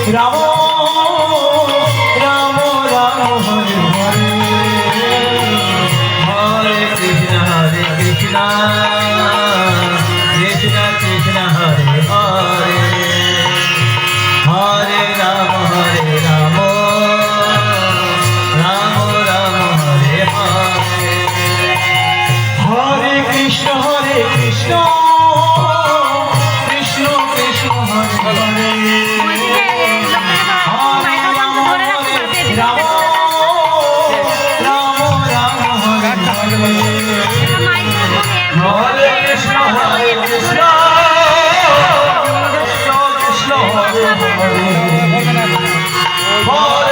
Ram Ram Ram Hare Hare Hare Krishna Krishna Krishna Hare Hare Hare Ram Ram Ram Hare Hare Hare Krishna Krishna Krishna Krishna Hare Hare Ram Ram Ram Hare Hare Hare Krishna Krishna Krishna Hare Hare